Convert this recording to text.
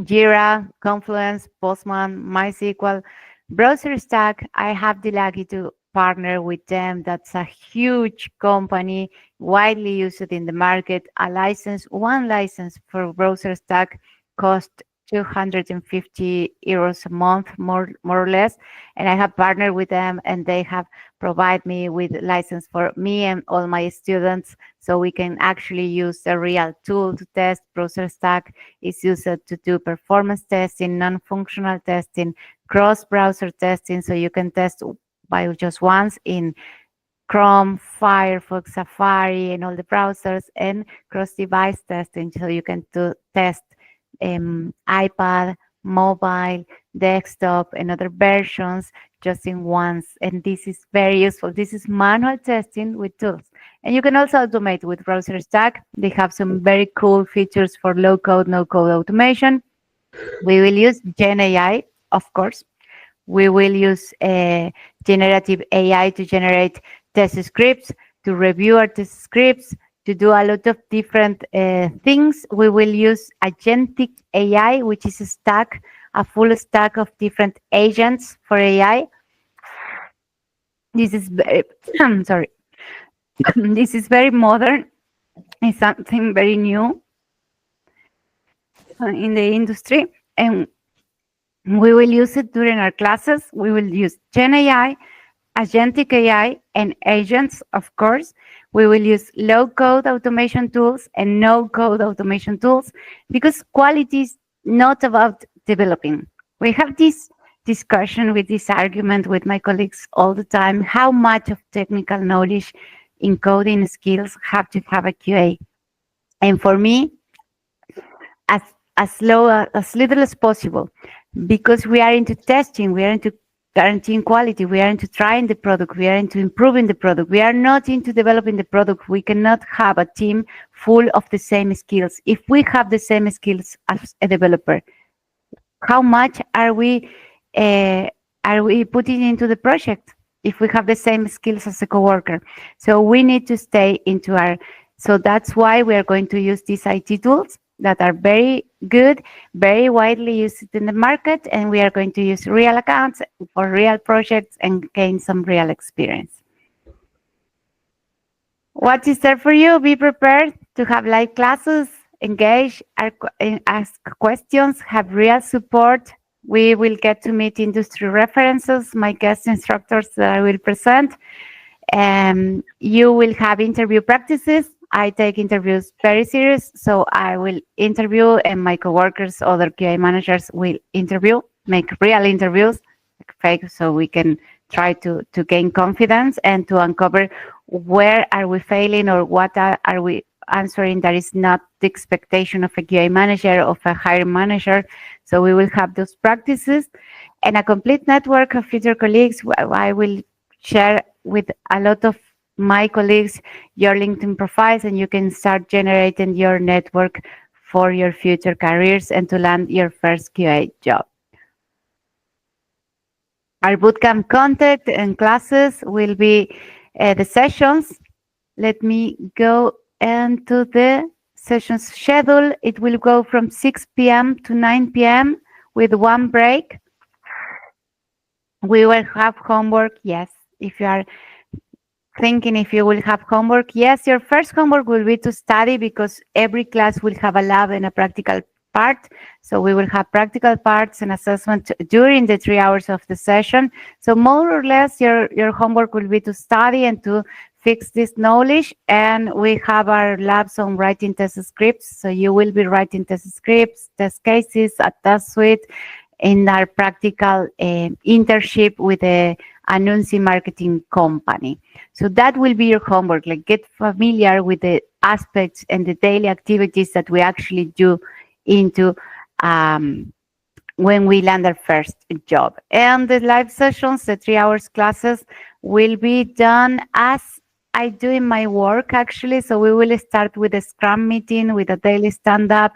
Jira, Confluence, Postman, MySQL, BrowserStack. I have the lucky to partner with them. That's a huge company, widely used in the market. One license for BrowserStack cost 250 euros a month, more or less. And I have partnered with them, and they have provided me with license for me and all my students, so we can actually use a real tool to test. BrowserStack is used to do performance testing, non-functional testing, cross-browser testing, so you can test by just once in Chrome, Firefox, Safari, and all the browsers, and cross-device testing, so you can test iPad, mobile, desktop, and other versions just in once. And this is very useful. This is manual testing with tools. And you can also automate with BrowserStack. They have some very cool features for low code, no code automation. We will use Gen AI, of course. We will use generative AI to generate test scripts, to review our test scripts, to do a lot of different things. We will use agentic AI, which is a full stack of different agents for AI. This is very, I'm sorry. This is very modern. It's something very new in the industry, and we will use it during our classes. We will use Gen AI, agentic AI, and agents, of course. We will use low-code automation tools and no-code automation tools, because quality is not about developing. We have this discussion with this argument with my colleagues all the time. How much of technical knowledge in coding skills have to have a QA? And for me, as little as possible, because we are into testing, we are into guaranteeing quality, we are into trying the product, we are into improving the product. We are not into developing the product. We cannot have a team full of the same skills. If we have the same skills as a developer, how much are we putting into the project if we have the same skills as a coworker? So we need to stay into so that's why we are going to use these IT tools that are very good, very widely used in the market, and we are going to use real accounts for real projects and gain some real experience. What is there for you? Be prepared to have live classes, engage, ask questions, have real support. We will get to meet industry references, my guest instructors that I will present. You will have interview practices. I take interviews very serious, so I will interview, and my coworkers, other QA managers will interview, make real interviews, fake, so we can try to gain confidence and to uncover where are we failing or what are we answering that is not the expectation of a QA manager, of a hiring manager. So we will have those practices and a complete network of future colleagues. I will share with a lot of my colleagues your LinkedIn profiles, and you can start generating your network for your future careers and to land your first QA job. Our bootcamp content and classes will be the sessions. Let me go into the sessions schedule. It will go from 6 p.m. to 9 p.m. with one break. We will have homework, yes. If you are thinking if you will have homework, yes, your first homework will be to study, because every class will have a lab and a practical part. So we will have practical parts and assessment during the 3 hours of the session. So more or less your homework will be to study and to fix this knowledge. And we have our labs on writing test scripts. So you will be writing test scripts, test cases, a test suite in our practical internship with the Anunci marketing company. So that will be your homework, like get familiar with the aspects and the daily activities that we actually do into when we land our first job. And the live sessions, the 3 hours classes, will be done as I do in my work, actually. So we will start with a Scrum meeting, with a daily stand-up,